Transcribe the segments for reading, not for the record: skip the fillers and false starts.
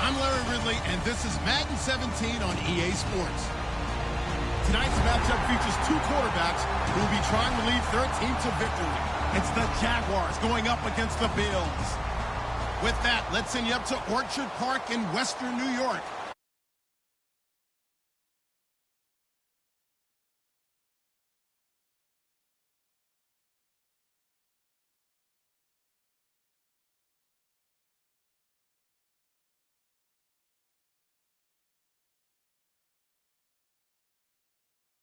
I'm Larry Ridley, and this is Madden 17 on EA Sports. Tonight's matchup features two quarterbacks who will be trying to lead their team to victory. It's the Jaguars going up against the Bills. With that, let's send you up to Orchard Park in Western New York.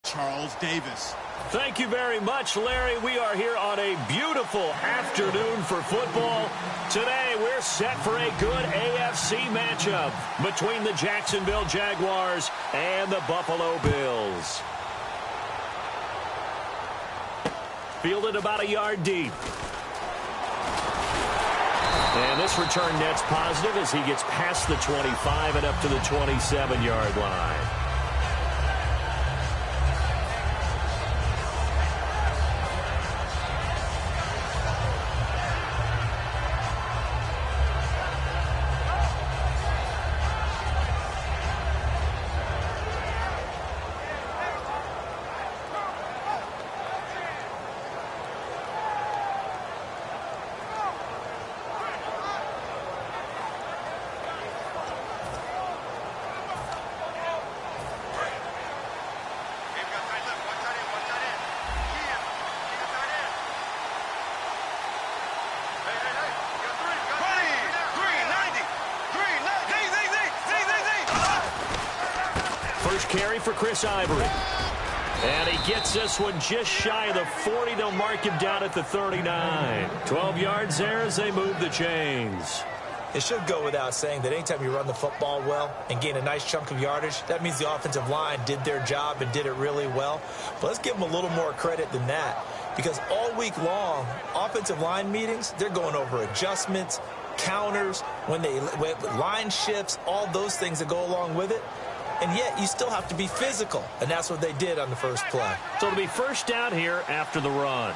Charles Davis. Thank you very much, Larry. We are here on a beautiful afternoon for football. Today, we're set for a good AFC matchup between the Jacksonville Jaguars and the Buffalo Bills. Fielded about a yard deep. And this return net's positive as he gets past the 25 and up to the 27-yard line. Carry for Chris Ivory. And he gets this one just shy of the 40. They'll mark him down at the 39. 12 yards there as they move the chains. It should go without saying that anytime you run the football well and gain a nice chunk of yardage, that means the offensive line did their job and did it really well. But let's give them a little more credit than that, because all week long, offensive line meetings, they're going over adjustments, counters, when line shifts, all those things that go along with it. And yet, you still have to be physical, and that's what they did on the first play. So it'll be first down here after the run.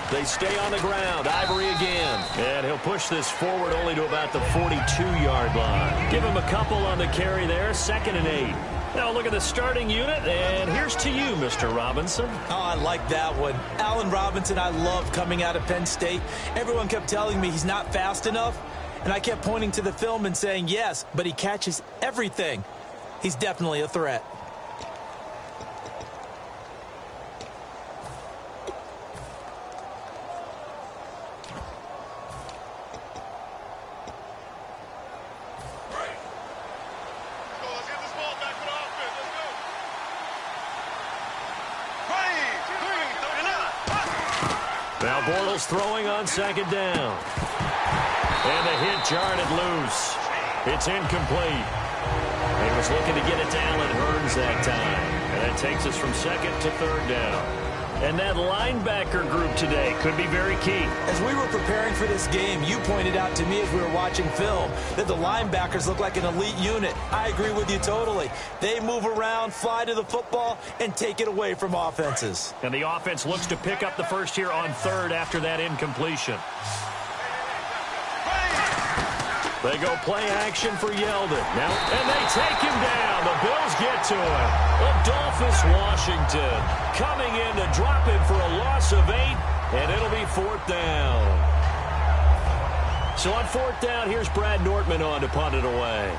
They stay on the ground. Ivory again. And he'll push this forward only to about the 42-yard line. Give him a couple on the carry there. 2nd and 8. Now look at the starting unit, and here's to you, Mr. Robinson. Oh, I like that one. Allen Robinson, I love coming out of Penn State. Everyone kept telling me he's not fast enough. And I kept pointing to the film and saying, yes, but he catches everything. He's definitely a threat. Now Bortles throwing on 2nd down. And the hit jarred it loose. It's incomplete. He was looking to get it to Allen Hurns that time. And that takes us from 2nd to 3rd down. And that linebacker group today could be very key. As we were preparing for this game, you pointed out to me as we were watching film that the linebackers look like an elite unit. I agree with you totally. They move around, fly to the football, and take it away from offenses. And the offense looks to pick up the first here on 3rd after that incompletion. They go play action for Yeldon. Now, and they take him down. The Bills get to him. Adolphus Washington coming in to drop him for a loss of 8, and it'll be 4th down. So on 4th down, here's Brad Nortman on to punt it away.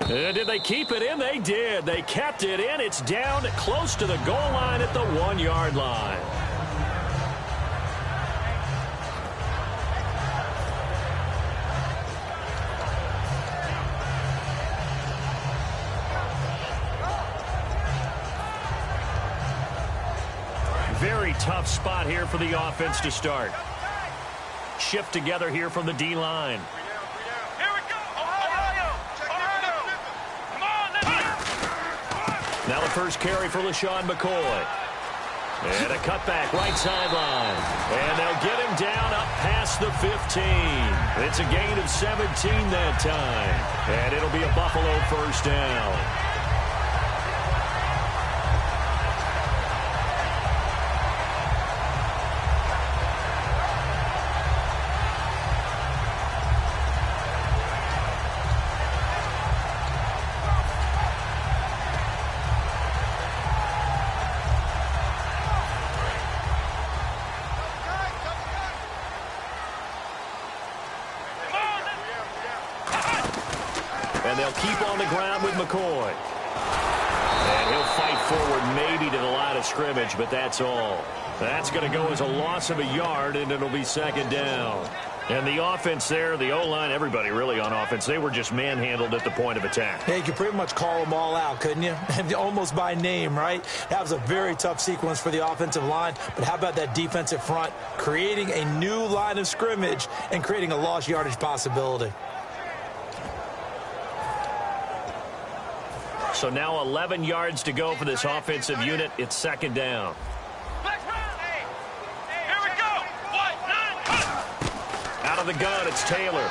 Did they keep it in? They did. They kept it in. It's down close to the goal line at the 1-yard line. very tough spot here for the offense to start. Shift together here from the D-line. Now the first carry for LaShawn McCoy. And a cutback right sideline. And they'll get him down up past the 15. It's a gain of 17 that time. And it'll be a Buffalo first down. And they'll keep on the ground with McCoy. And he'll fight forward maybe to the line of scrimmage, but that's all. That's going to go as a loss of a yard, and it'll be second down. And the offense there, the O-line, everybody really on offense, they were just manhandled at the point of attack. Yeah, you could pretty much call them all out, couldn't you? Almost by name, right? That was a very tough sequence for the offensive line. But how about that defensive front creating a new line of scrimmage and creating a lost yardage possibility? So now 11 yards to go for this offensive unit. It's second down. Out of the gun, it's Taylor.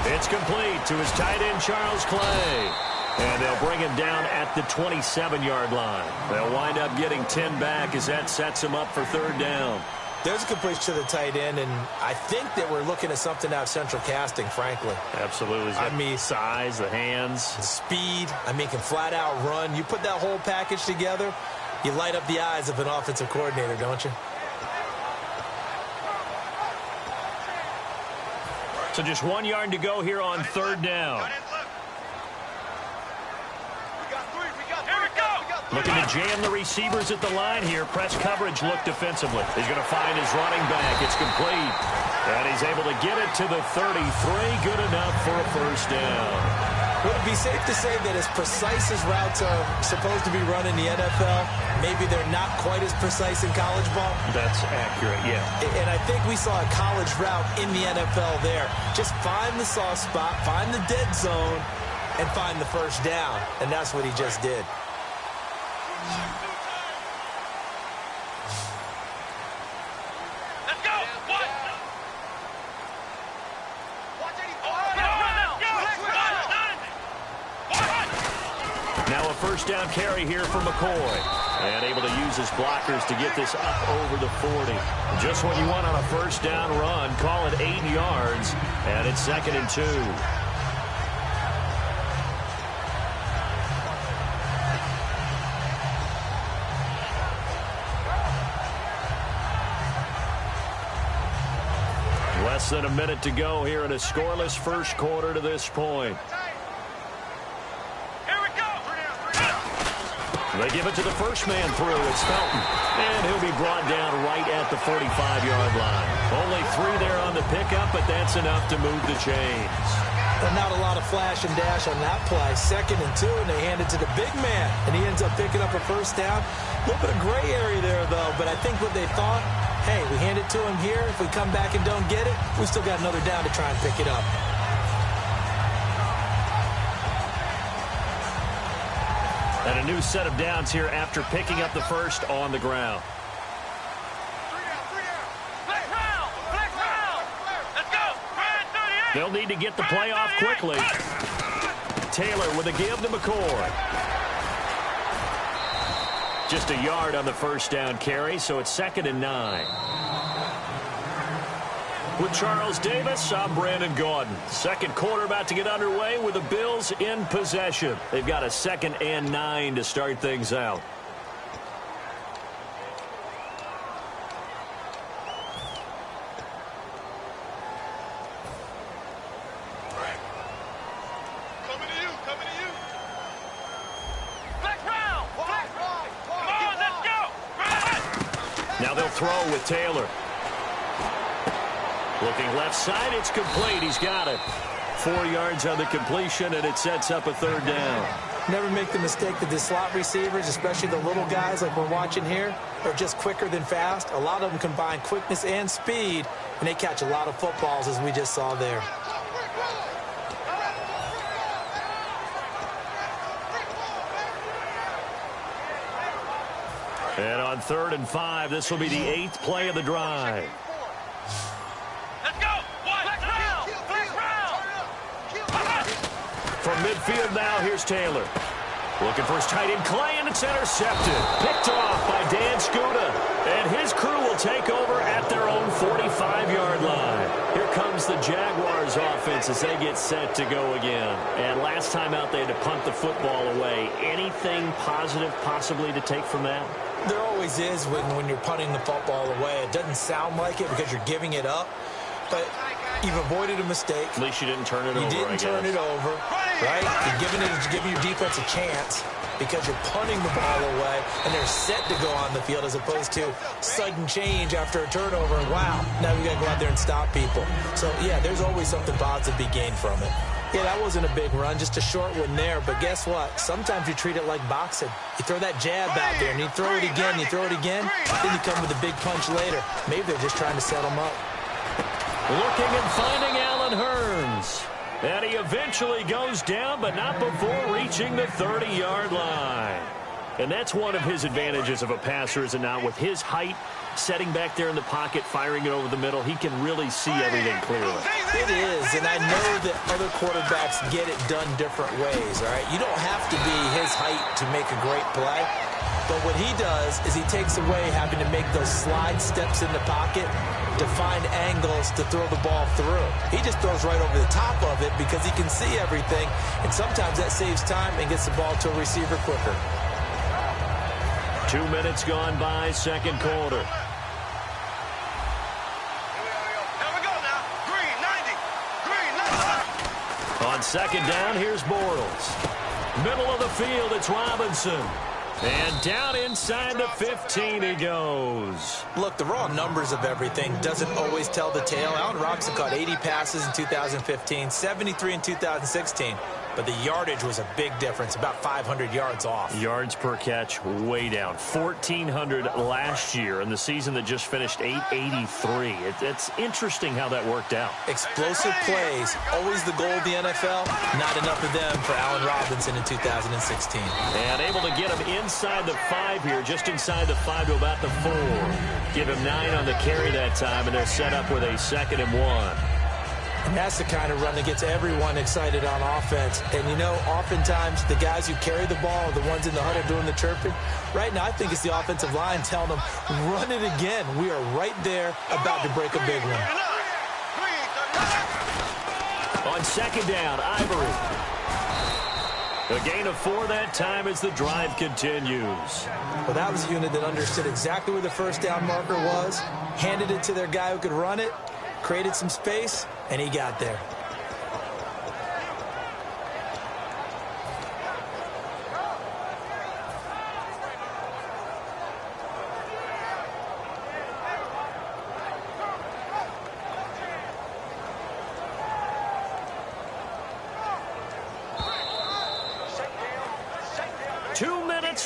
It's complete to his tight end, Charles Clay. And they'll bring him down at the 27-yard line. They'll wind up getting 10 back as that sets him up for third down. There's a completion to the tight end, and I think that we're looking at something out of central casting, frankly. Absolutely. I mean, size, the hands. The speed. I mean, can flat out run. You put that whole package together, you light up the eyes of an offensive coordinator, don't you? So just 1 yard to go here on third down. Looking to jam the receivers at the line here. Press coverage look defensively. He's going to find his running back. It's complete. And he's able to get it to the 33. Good enough for a first down. Would it be safe to say that as precise as routes are supposed to be run in the NFL, maybe they're not quite as precise in college ball? That's accurate, yeah. And I think we saw a college route in the NFL there. Just find the soft spot, find the dead zone, and find the first down. And that's what he just did. Let's go! What? Now a first down carry here for McCoy. And able to use his blockers to get this up over the 40. Just what you want on a first down run. Call it 8 yards. And it's 2nd and 2. Less than a minute to go here in a scoreless first quarter to this point. They give it to the first man through. It's Felton. And he'll be brought down right at the 45-yard line. Only 3 there on the pickup, but that's enough to move the chains. Well, not a lot of flash and dash on that play. 2nd and 2, and they hand it to the big man. And he ends up picking up a first down. A little bit of gray area there, though. But I think what they thought, hey, we hand it to him here. If we come back and don't get it, we still got another down to try and pick it up. And a new set of downs here after picking up the first on the ground. They'll need to get the play off quickly. Taylor with a give to McCoy. Just a yard on the first down carry, so it's 2nd and 9. With Charles Davis, I'm Brandon Gaudin. Second quarter about to get underway with the Bills in possession. They've got a 2nd and 9 to start things out. Coming to you. Flex round. Come on, let's go. Now they'll throw with Taylor. Looking left side, it's complete. He's got it. 4 yards on the completion, and it sets up a third down. Never make the mistake that the slot receivers, especially the little guys like we're watching here, are just quicker than fast. A lot of them combine quickness and speed, and they catch a lot of footballs, as we just saw there. And on 3rd and 5, this will be the 8th play of the drive. Let's go. From midfield now, here's Taylor. Looking for his tight end, Clay, and it's intercepted. Picked off by Dan Scuda. And his crew will take over at their own 45-yard line. Here comes the Jaguars offense as they get set to go again. And last time out, they had to punt the football away. Anything positive possibly to take from that? There always is when you're punting the football away. It doesn't sound like it because you're giving it up, but you've avoided a mistake. At least you didn't turn it over, You didn't turn it over, right? You're giving your defense a chance because you're punting the ball away, and they're set to go on the field as opposed to sudden change after a turnover. And wow, now we got to go out there and stop people. So, yeah, there's always something positive to be gained from it. Yeah, that wasn't a big run, just a short one there. But guess what? Sometimes you treat it like boxing. You throw that jab out there, and you throw it again, you throw it again, then you come with a big punch later. Maybe they're just trying to set them up. Looking and finding Allen Hurns. And he eventually goes down, but not before reaching the 30-yard line. And that's one of his advantages of a passer, is it not? With his height, setting back there in the pocket, firing it over the middle, he can really see everything clearly. It is, and I know that other quarterbacks get it done different ways, all right? You don't have to be his height to make a great play. But what he does is he takes away having to make those slide steps in the pocket to find angles to throw the ball through. He just throws right over the top of it because he can see everything, and sometimes that saves time and gets the ball to a receiver quicker. 2 minutes gone by, second quarter. Here we go now. Green, 90. Green, 90. On second down, here's Bortles. Middle of the field, it's Robinson. And down inside the 15 he goes. Look, the raw numbers of everything doesn't always tell the tale. Allen Robinson caught 80 passes in 2015, 73 in 2016. But the yardage was a big difference, about 500 yards off. Yards per catch way down. 1,400 last year in the season that just finished 883. It's interesting how that worked out. Explosive plays, always the goal of the NFL. Not enough of them for Allen Robinson in 2016. And able to get him inside the 5 here, just inside the 5 to about the 4. Give him 9 on the carry that time, and they're set up with a 2nd and 1. And that's the kind of run that gets everyone excited on offense. And, you know, oftentimes the guys who carry the ball are the ones in the huddle doing the chirping. Right now, I think it's the offensive line telling them, run it again. We are right there about to break a big one. On second down, Ivory. A gain of 4 that time as the drive continues. Well, that was a unit that understood exactly where the first down marker was, handed it to their guy who could run it, created some space, and he got there.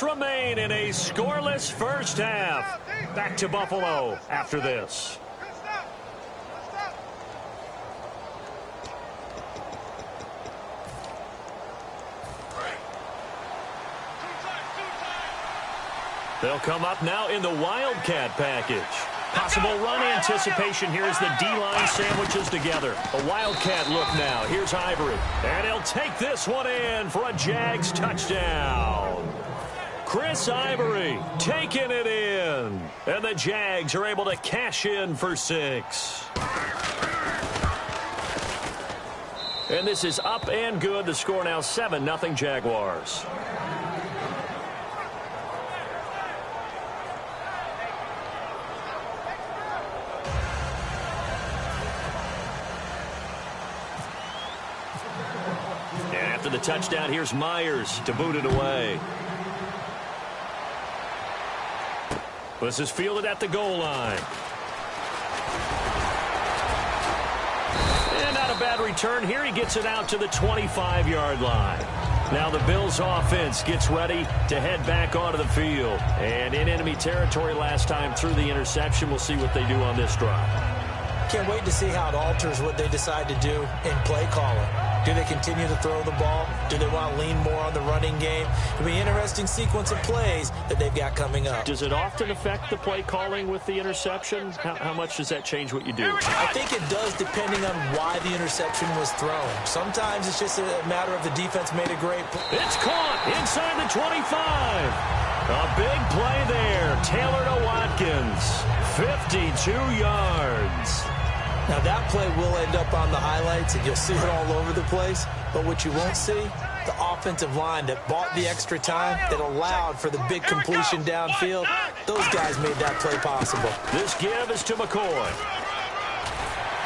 Remain in a scoreless first half. Back to Buffalo after this. They'll come up now in the Wildcat package. Possible run anticipation here as the D-line sandwiches together. A Wildcat look now. Here's Ivory. And he'll take this one in for a Jags touchdown. Chris Ivory taking it in. And the Jags are able to cash in for 6. And this is up and good. The score now 7-0 Jaguars. And after the touchdown, here's Myers to boot it away. This is fielded at the goal line. And not a bad return here. He gets it out to the 25-yard line. Now the Bills offense gets ready to head back onto the field. And in enemy territory last time through the interception. We'll see what they do on this drive. Can't wait to see how it alters what they decide to do in play calling. Do they continue to throw the ball? Do they want to lean more on the running game? It'll be an interesting sequence of plays that they've got coming up. Does it often affect the play calling with the interception? How much does that change what you do? I think it does, depending on why the interception was thrown. Sometimes it's just a matter of the defense made a great play. It's caught inside the 25. A big play there. Taylor to Watkins. 52 yards. Now, that play will end up on the highlights, and you'll see it all over the place. But what you won't see, the offensive line that bought the extra time, that allowed for the big completion downfield, those guys made that play possible. This give is to McCoy.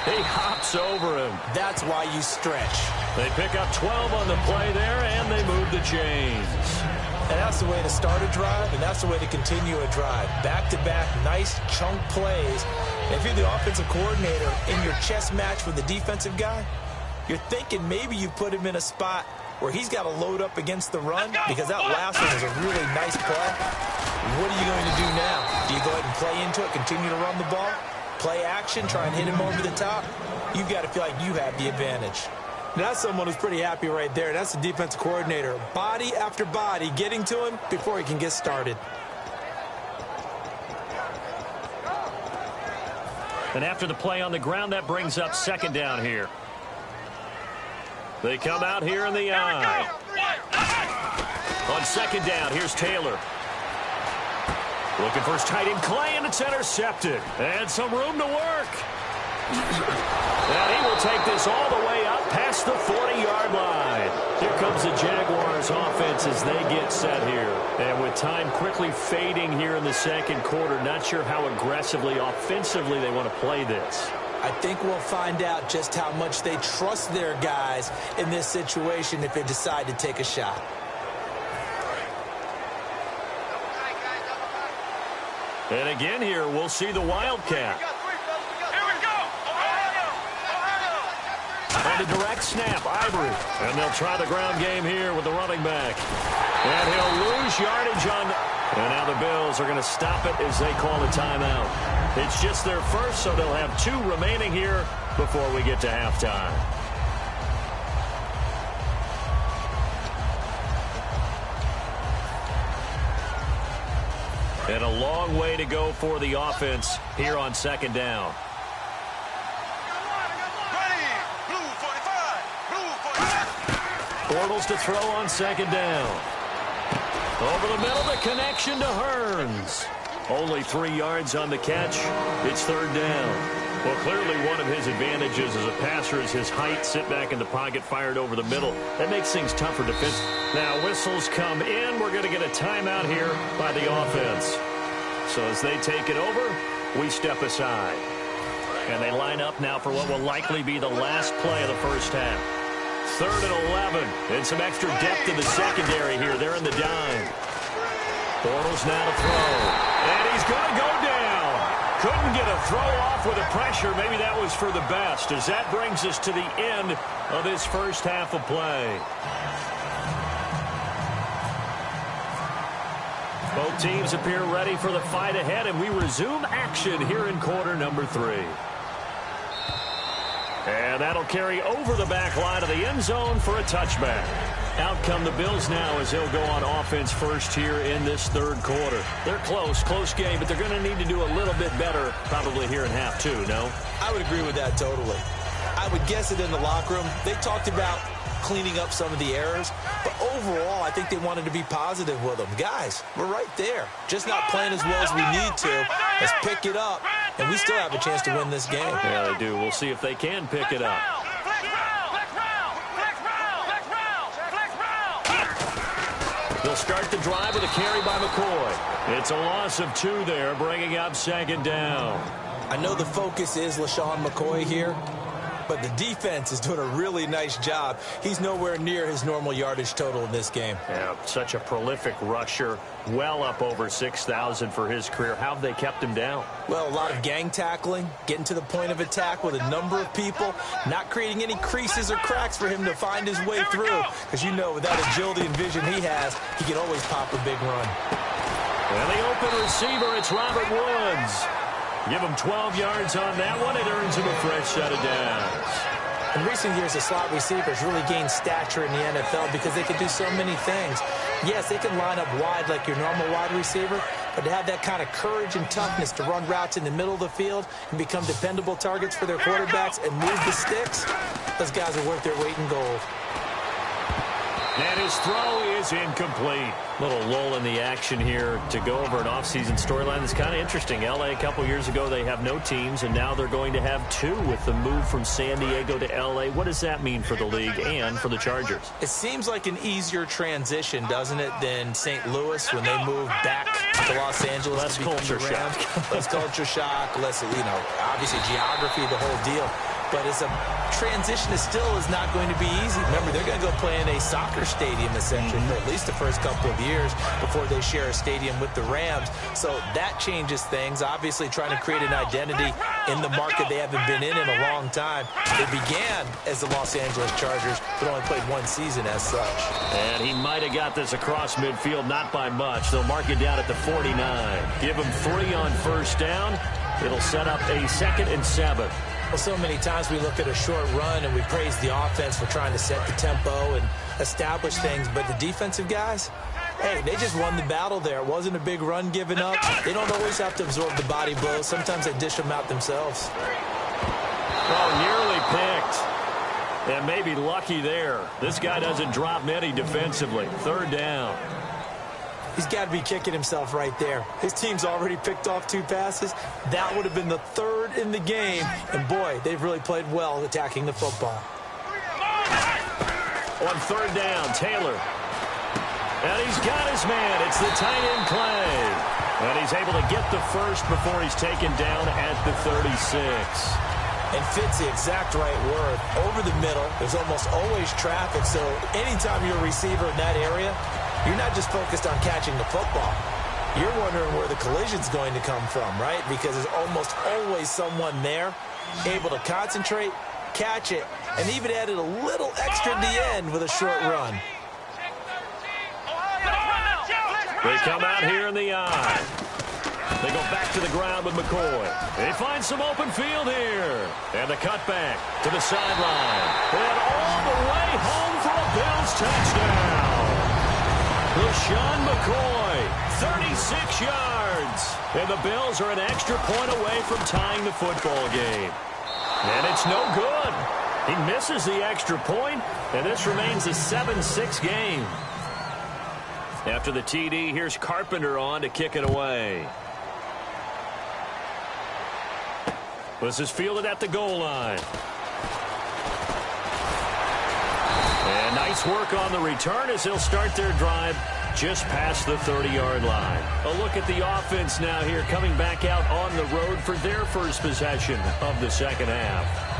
He hops over him. That's why you stretch. They pick up 12 on the play there, and they move the chains. And that's the way to start a drive, and that's the way to continue a drive. Back-to-back, nice chunk plays. And if you're the offensive coordinator in your chess match with the defensive guy, you're thinking maybe you put him in a spot where he's got to load up against the run, because that last one was a really nice play. What are you going to do now? Do you go ahead and play into it, continue to run the ball, play action, try and hit him over the top? You've got to feel like you have the advantage. Now, that's someone who's pretty happy right there. That's the defensive coordinator. Body after body getting to him before he can get started. And after the play on the ground, that brings up second down here. They come out here in the eye. On second down, here's Taylor. Looking for his tight end Clay, and it's intercepted. And some room to work. And he will take this all the way up past the 40-yard line. Here comes the Jaguars offense as they get set here. And with time quickly fading here in the second quarter, not sure how aggressively, offensively they want to play this. I think we'll find out just how much they trust their guys in this situation if they decide to take a shot. And again here, we'll see the Wildcat. And a direct snap, Ivory. And they'll try the ground game here with the running back. And he'll lose yardage on... And now the Bills are going to stop it as they call a timeout. It's just their first, so they'll have 2 remaining here before we get to halftime. And a long way to go for the offense here on second down. Bortles to throw on second down. Over the middle, the connection to Hearns. Only 3 yards on the catch. It's third down. Well, clearly one of his advantages as a passer is his height. Sit back in the pocket, fired over the middle. That makes things tougher defense. Now whistles come in. We're going to get a timeout here by the offense. So as they take it over, we step aside. And they line up now for what will likely be the last play of the first half. 3rd and 11. And some extra depth in the secondary here. They're in the dime. Bortles now to throw. And he's going to go down. Couldn't get a throw off with the pressure. Maybe that was for the best, as that brings us to the end of this first half of play. Both teams appear ready for the fight ahead, and we resume action here in quarter number 3. And that'll carry over the back line of the end zone for a touchback. Out come the Bills now as they'll go on offense first here in this third quarter. They're close game, but they're going to need to do a little bit better probably here in half 2, no? I would agree with that totally. I would guess it in the locker room. They talked about cleaning up some of the errors, but overall, I think they wanted to be positive with them. Guys, we're right there. Just not playing as well as we need to. Let's pick it up, and we still have a chance to win this game. Yeah, they do. We'll see if they can pick it up. They'll start the drive with a carry by McCoy. It's a loss of 2 there, bringing up second down. I know the focus is LaShawn McCoy here, but the defense is doing a really nice job. He's nowhere near his normal yardage total in this game. Yeah, such a prolific rusher, well up over 6,000 for his career. How have they kept him down? Well, a lot of gang tackling, getting to the point of attack with a number of people, not creating any creases or cracks for him to find his way through. Because you know, with that agility and vision he has, he can always pop a big run. And the open receiver, it's Robert Woods. Give him 12 yards on that one. It earns him a fresh set of downs. In recent years, the slot receivers really gained stature in the NFL because they can do so many things. Yes, they can line up wide like your normal wide receiver, but to have that kind of courage and toughness to run routes in the middle of the field and become dependable targets for their quarterbacks and move the sticks, those guys are worth their weight in gold. And his throw is incomplete. Little lull in the action here to go over an offseason storyline that's kind of interesting. L.A. a couple years ago, they have no teams, and now they're going to have two with the move from San Diego to L.A. What does that mean for the league and for the Chargers? It seems like an easier transition, doesn't it, than St. Louis when they moved back to Los Angeles. Less culture shock. Less culture shock, less, obviously geography, the whole deal. But it's a transition that still is not going to be easy. Remember, they're going to go play in a soccer stadium, essentially, for at least the first couple of years before they share a stadium with the Rams. So that changes things. Obviously, trying to create an identity in the market they haven't been in a long time. They began as the Los Angeles Chargers, but only played one season as such. And he might have got this across midfield, not by much. They'll mark it down at the 49. Give him 3 on first down. It'll set up a 2nd and 7. Well, so many times we look at a short run and we praise the offense for trying to set the tempo and establish things, but the defensive guys, hey, they just won the battle there. It wasn't a big run given up. They don't always have to absorb the body blows. Sometimes they dish them out themselves. Oh, nearly picked. And maybe lucky there. This guy doesn't drop many defensively. 3rd down. He's got to be kicking himself right there. His team's already picked off 2 passes. That would have been the 3rd in the game. And, boy, they've really played well attacking the football. On 3rd down, Taylor. And he's got his man. It's the tight end, Clay. And he's able to get the first before he's taken down at the 36. And fits the exact right word. Over the middle, there's almost always traffic. So anytime you're a receiver in that area, you're not just focused on catching the football. You're wondering where the collision's going to come from, right? Because there's almost always someone there able to concentrate, catch it, and even added a little extra at the end with a short run. They come out here in the eye. They go back to the ground with McCoy. They find some open field here. And the cutback to the sideline. And all the way home for a Bills touchdown. LaShawn McCoy, 36 yards. And the Bills are an extra point away from tying the football game. And it's no good. He misses the extra point, and this remains a 7-6 game. After the TD, here's Carpenter on to kick it away. This is fielded at the goal line. And nice work on the return as they'll start their drive just past the 30-yard line. A look at the offense now here, coming back out on the road for their first possession of the second half.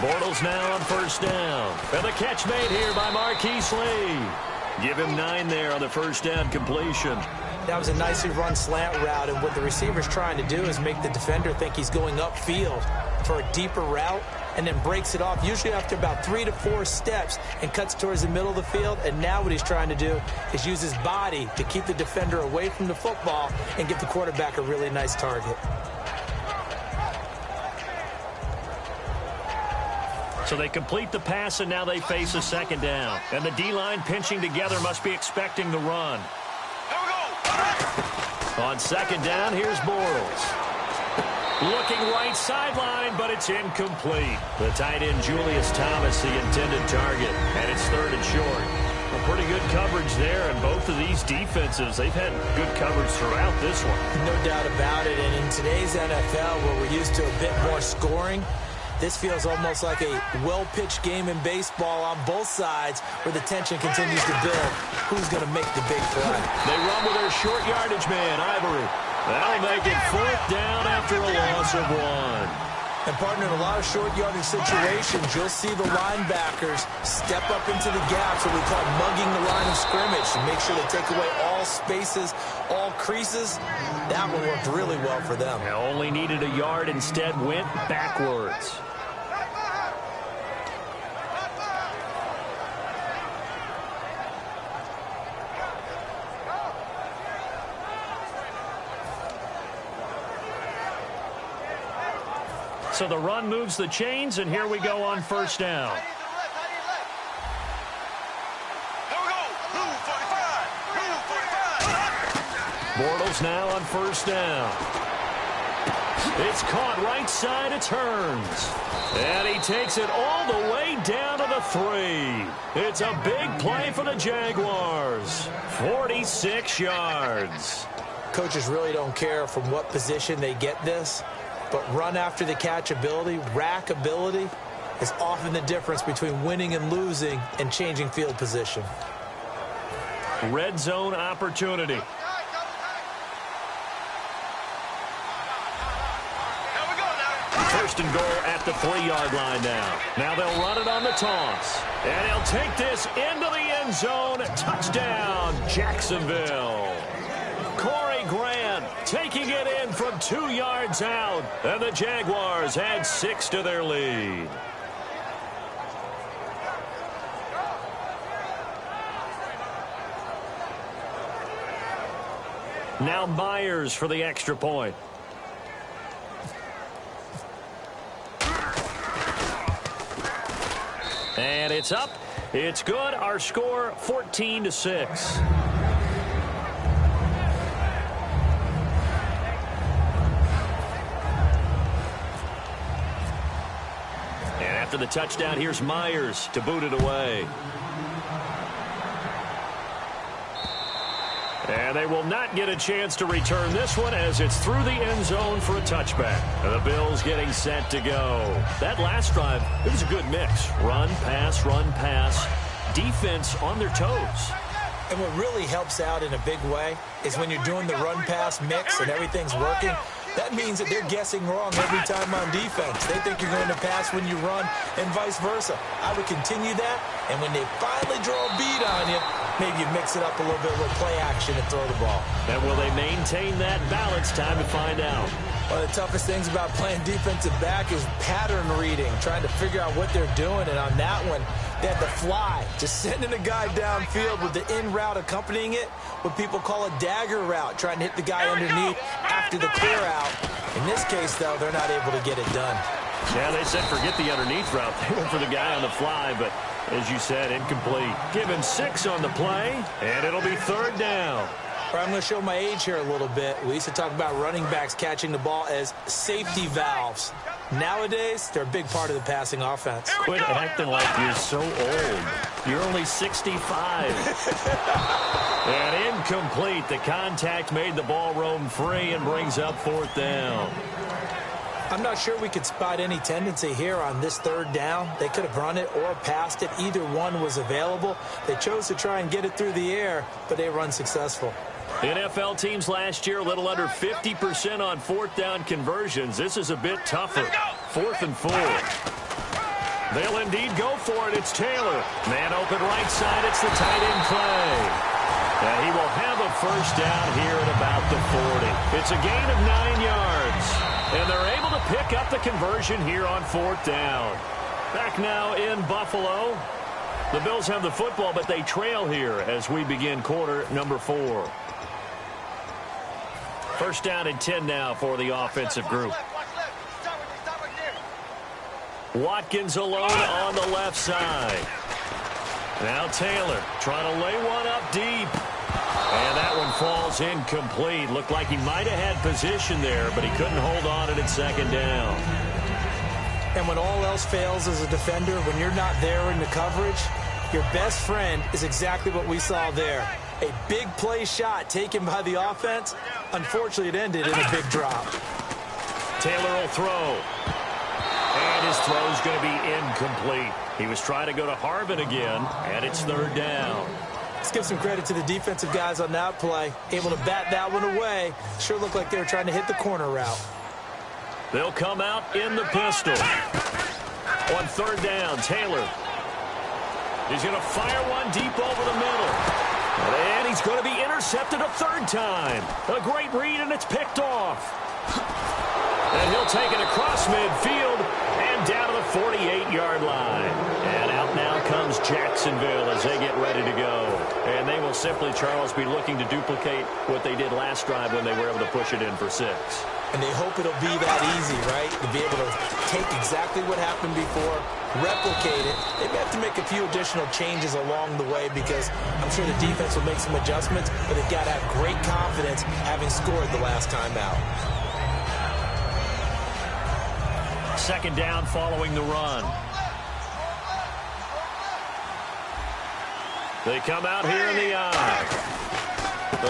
Bortles now on first down. And the catch made here by Marquise Lee. Give him 9 there on the first down completion. That was a nicely run slant route, and what the receiver's trying to do is make the defender think he's going upfield for a deeper route and then breaks it off, usually after about 3 to 4 steps, and cuts towards the middle of the field. And now what he's trying to do is use his body to keep the defender away from the football and give the quarterback a really nice target. So they complete the pass, and now they face a second down. And the D-line pinching together must be expecting the run. On second down, here's Bortles. Looking right sideline, but it's incomplete. The tight end, Julius Thomas, the intended target. And it's 3rd and short. Pretty good coverage there, and both of these defenses, they've had good coverage throughout this one. No doubt about it, and in today's NFL, where we're used to a bit more scoring, this feels almost like a well-pitched game in baseball on both sides where the tension continues to build. Who's going to make the big play? They run with their short yardage man, Ivory. That'll make it 4th down after a loss of 1. And, partner, in a lot of short yardage situations, you'll see the linebackers step up into the gaps, what we call mugging the line of scrimmage, to make sure they take away all spaces, all creases. That one worked really well for them. They only needed a yard, instead went backwards. So the run moves the chains, and here we go on 1st down. Bortles now on 1st down. It's caught right side, it turns. And he takes it all the way down to the 3. It's a big play for the Jaguars. 46 yards. Coaches really don't care from what position they get this. But run after the catch ability, rack ability, is often the difference between winning and losing and changing field position. Red zone opportunity. First and goal at the 3-yard line now. Now they'll run it on the toss. And he'll take this into the end zone. Touchdown, Jacksonville. Corey Grant taking it in from 2 yards out. And the Jaguars add 6 to their lead. Now Myers for the extra point. And it's up. It's good. Our score 14-6. And after the touchdown, here's Myers to boot it away. And they will not get a chance to return this one as it's through the end zone for a touchback. And the Bills getting set to go. That last drive, it was a good mix. Run, pass, defense on their toes. And what really helps out in a big way is when you're doing the run-pass mix and everything's working, that means that they're guessing wrong every time on defense. They think you're going to pass when you run and vice versa. I would continue that, and when they finally draw a bead on you, maybe you mix it up a little bit with play action and throw the ball. And will they maintain that balance? Time to find out. One of the toughest things about playing defensive back is pattern reading, trying to figure out what they're doing. And on that one, they had the fly, just sending a guy downfield with the in route accompanying it, what people call a dagger route, trying to hit the guy underneath after the clear out. In this case, though, they're not able to get it done. Yeah, they said forget the underneath route. They went for the guy on the fly, but as you said, incomplete. Given 6 on the play, and it'll be 3rd down. I'm going to show my age here a little bit. We used to talk about running backs catching the ball as safety valves. Nowadays, they're a big part of the passing offense. Quit acting like you're so old. You're only 65. And incomplete. The contact made the ball roam free and brings up 4th down. I'm not sure we could spot any tendency here on this 3rd down. They could have run it or passed it. Either one was available. They chose to try and get it through the air, but they were unsuccessful. NFL teams last year a little under 50% on 4th down conversions. This is a bit tougher. 4th and 4. They'll indeed go for it. It's Taylor. Man open right side. It's the tight end play. And he will have a 1st down here at about the 40. It's a gain of 9 yards. And they're able to pick up the conversion here on 4th down. Back now in Buffalo. The Bills have the football, but they trail here as we begin quarter number 4. 1st down and 10 now for the offensive group. Watkins alone on the left side. Now Taylor trying to lay one up deep. And that one falls incomplete. Looked like he might have had position there, but he couldn't hold on it at 2nd down. And when all else fails as a defender, when you're not there in the coverage, Your best friend is exactly what we saw there. A big play shot taken by the offense. Unfortunately, it ended in a big drop. Taylor will throw. And his throw's going to be incomplete. He was trying to go to Harvin again, and it's third down. Let's give some credit to the defensive guys on that play. Able to bat that one away. Sure looked like they were trying to hit the corner route. They'll come out in the pistol. On third down, Taylor. He's going to fire one deep over the middle. And he's going to be intercepted a third time. A great read, and it's picked off. And he'll take it across midfield and down to the 48-yard line. And out now comes Jacksonville as they get ready to go. And they will simply, Charles, be looking to duplicate what they did last drive when they were able to push it in for 6. And they hope it'll be that easy, right? To be able to take exactly what happened before, replicate it. They may have to make a few additional changes along the way because I'm sure the defense will make some adjustments, but they've got to have great confidence having scored the last time out. Second down following the run. They come out here in the eye.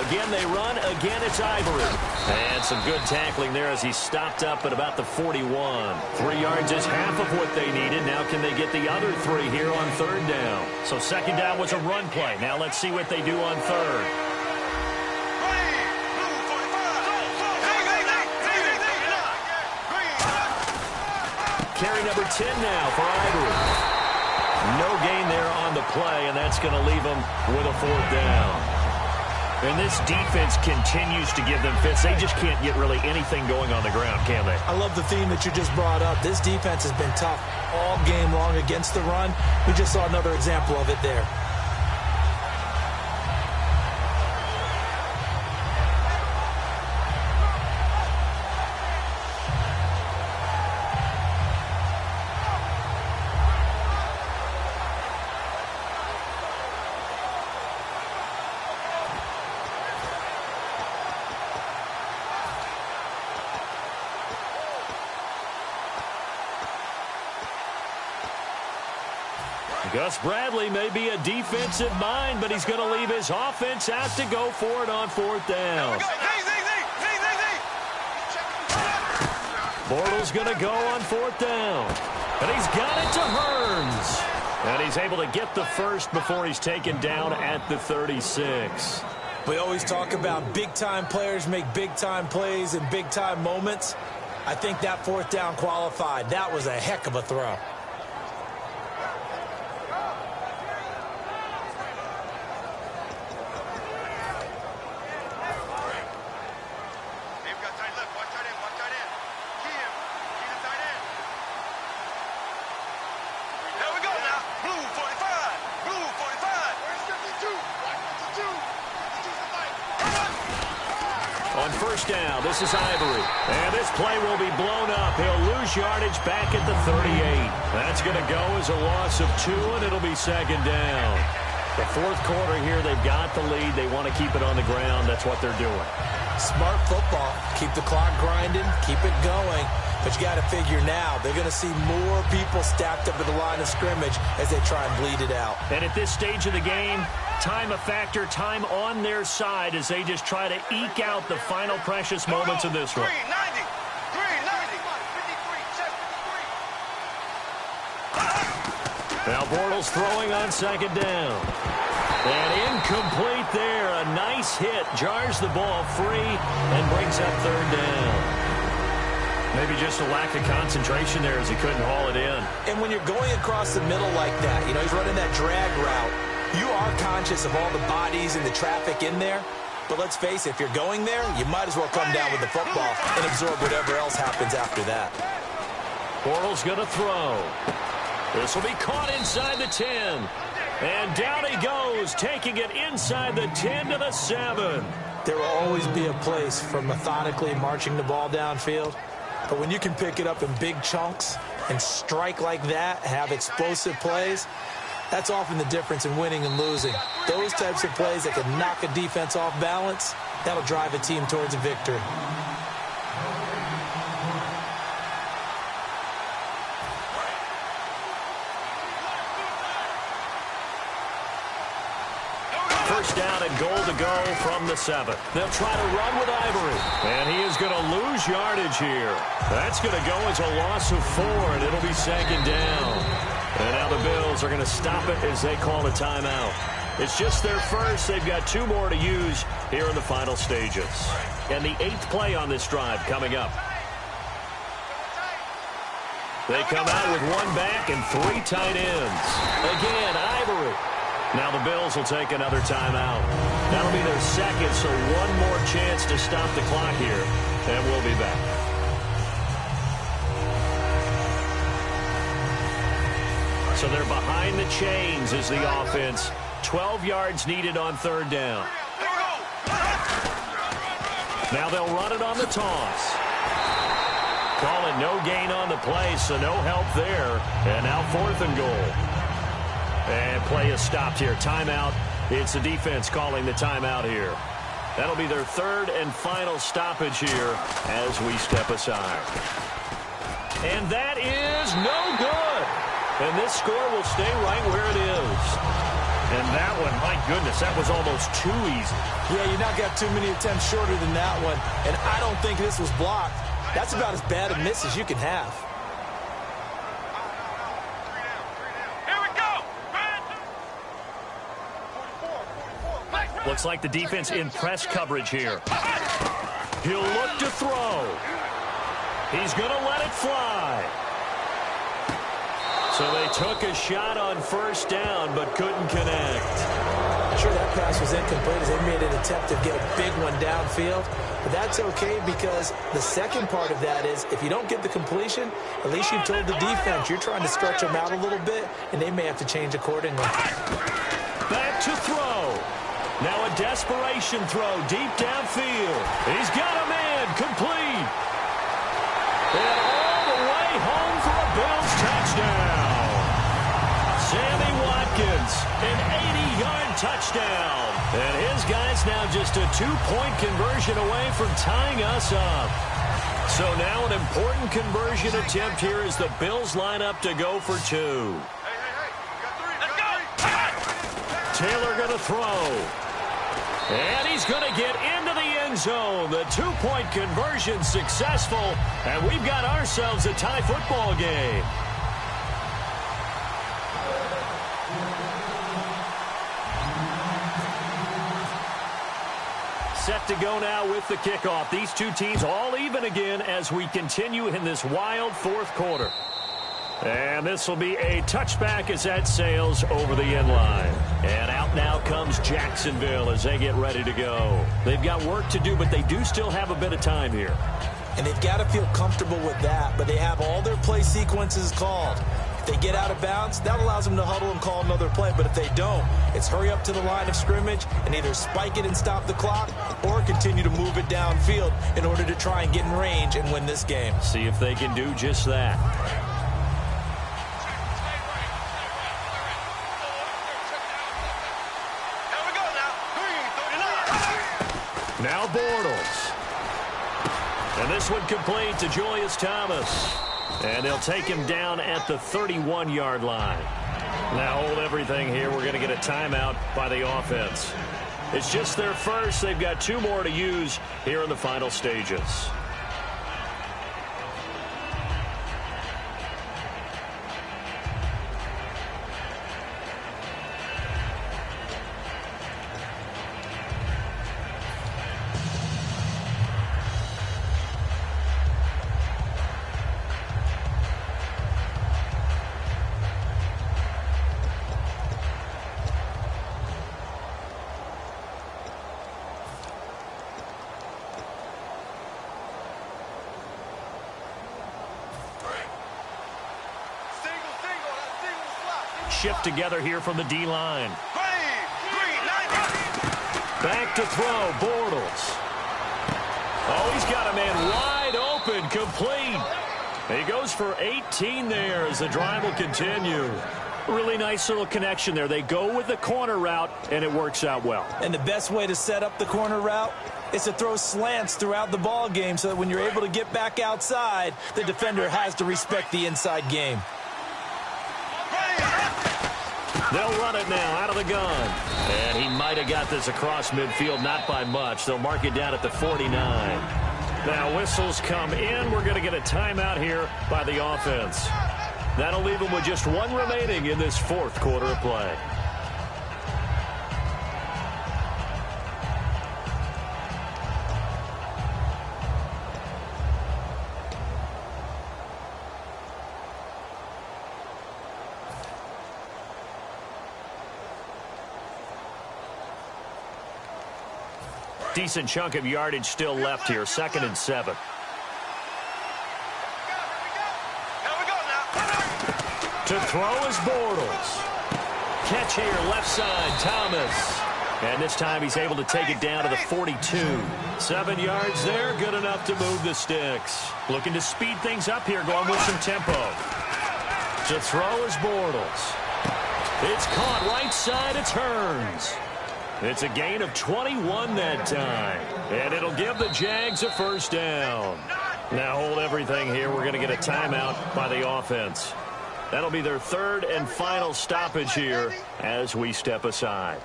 Again, they run. Again, it's Ivory. And some good tackling there as he stopped up at about the 41. 3 yards is half of what they needed. Now can they get the other 3 here on third down? So second down was a run play. Now let's see what they do on third. Carry number 10 now for Ivory. No gain there on the play, and that's going to leave them with a fourth down. And this defense continues to give them fits. They just can't get really anything going on the ground, can they? I love the theme that you just brought up. This defense has been tough all game long against the run. We just saw another example of it there. Gus Bradley may be a defensive mind, but he's going to leave his offense out to go for it on fourth down. Bortles going to go on fourth down. And he's got it to Hearns. And he's able to get the first before he's taken down at the 36. We always talk about big-time players make big-time plays in big-time moments. I think that fourth down qualified. That was a heck of a throw. On first down, this is Ivory. And this play will be blown up. He'll lose yardage back at the 38. That's going to go as a loss of 2, and it'll be second down. The fourth quarter here, they've got the lead. They want to keep it on the ground. That's what they're doing. Smart football. Keep the clock grinding. Keep it going. But you got to figure now, they're going to see more people stacked up at the line of scrimmage as they try and bleed it out. And at this stage of the game, time a factor, time on their side as they just try to eke out the final precious moments of this one. Now Bortles throwing on second down. And incomplete there. A nice hit. Jars the ball free and brings up third down. Maybe just a lack of concentration there as he couldn't haul it in. And when you're going across the middle like that, he's running that drag route. You are conscious of all the bodies and the traffic in there. But let's face it, if you're going there, you might as well come down with the football and absorb whatever else happens after that. Bortles going to throw. This will be caught inside the 10. And down he goes, taking it inside the 10 to the 7. There will always be a place for methodically marching the ball downfield. But when you can pick it up in big chunks and strike like that, have explosive plays, that's often the difference in winning and losing. Those types of plays that can knock a defense off balance, that'll drive a team towards a victory. first down and goal to go from the 7. They'll try to run with Ivory. And he is going to lose yardage here. That's going to go as a loss of 4, and it'll be second down. And now the Bills are going to stop it as they call a timeout. It's just their first. They've got 2 more to use here in the final stages. And the 8th play on this drive coming up. They come out with 1 back and 3 tight ends. Again, Ivory. Now the Bills will take another timeout. That'll be their second, so 1 more chance to stop the clock here. And we'll be back. So they're behind the chains as the offense. 12 yards needed on 3rd down. Now they'll run it on the toss. Calling no gain on the play, so no help there. And now 4th and goal. And play is stopped here. Timeout. It's the defense calling the timeout here. That'll be their 3rd and final stoppage here as we step aside. And that is no good. And this score will stay right where it is. And that one, my goodness, that was almost too easy. Yeah, you not got too many attempts shorter than that one. And I don't think this was blocked. That's about as bad a miss as you can have. Here we go. Looks like the defense in press coverage here. He'll look to throw. He's going to let it fly. So they took a shot on 1st down but couldn't connect. I'm sure that pass was incomplete as they made an attempt to get a big one downfield. But that's okay because the second part of that is if you don't get the completion, at least you've told the defense you're trying to stretch them out a little bit, and they may have to change accordingly. Back to throw. Now a desperation throw deep downfield. He's got a man complete. And all the way home for a Bills touchdown. Sammy Watkins, an 80-yard touchdown. And his guy's now just a 2-point conversion away from tying us up. So now an important conversion attempt here as the Bills line up to go for 2. Let's go. Taylor going to throw. And he's going to get into the end zone. The 2-point conversion successful. And we've got ourselves a tie football game. Set to go now with the kickoff. These 2 teams all even again as we continue in this wild 4th quarter. And this will be a touchback as that sails over the end line. And out now comes Jacksonville as they get ready to go. They've got work to do, but they do still have a bit of time here. And they've got to feel comfortable with that, but they have all their play sequences called. If they get out of bounds, that allows them to huddle and call another play. But if they don't, it's hurry up to the line of scrimmage and either spike it and stop the clock or continue to move it downfield in order to try and get in range and win this game. See if they can do just that. Now Bortles. And this one complete to Julius Thomas. And they'll take him down at the 31-yard line. Now hold everything here. We're going to get a timeout by the offense. It's just their first. They've got 2 more to use here in the final stages. Shift together here from the D-line. Back to throw, Bortles. Oh, he's got a man wide open, complete. He goes for 18 there as the drive will continue. Really nice little connection there. They go with the corner route, and it works out well. And the best way to set up the corner route is to throw slants throughout the ball game so that when you're able to get back outside, the defender has to respect the inside game. They'll run it now out of the gun. And he might have got this across midfield, not by much. They'll mark it down at the 49. Now whistles come in. We're going to get a timeout here by the offense. That'll leave them with just one remaining in this fourth quarter of play. Decent chunk of yardage still left here. 2nd and 7. To throw is Bortles. Catch here, left side, Thomas. And this time he's able to take it down to the 42. 7 yards there, good enough to move the sticks. Looking to speed things up here, going with some tempo. To throw is Bortles. It's caught right side, it turns. It's a gain of 21 that time. And it'll give the Jags a first down. Now hold everything here. We're going to get a timeout by the offense. That'll be their 3rd and final stoppage here as we step aside.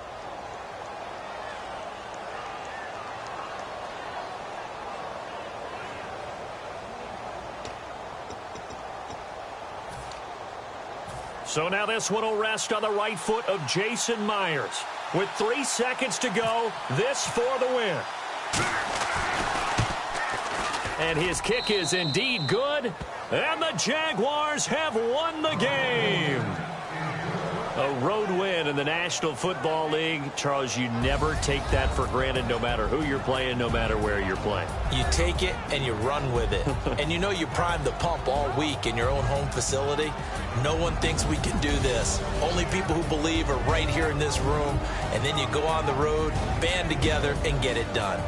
So now this one will rest on the right foot of Jason Myers. With 3 seconds to go, this for the win. And his kick is indeed good. And the Jaguars have won the game. A road win in the National Football League. Charles, you never take that for granted no matter who you're playing, no matter where you're playing. You take it and you run with it. And you know you primed the pump all week in your own home facility. No one thinks we can do this. Only people who believe are right here in this room. And then you go on the road, band together, and get it done.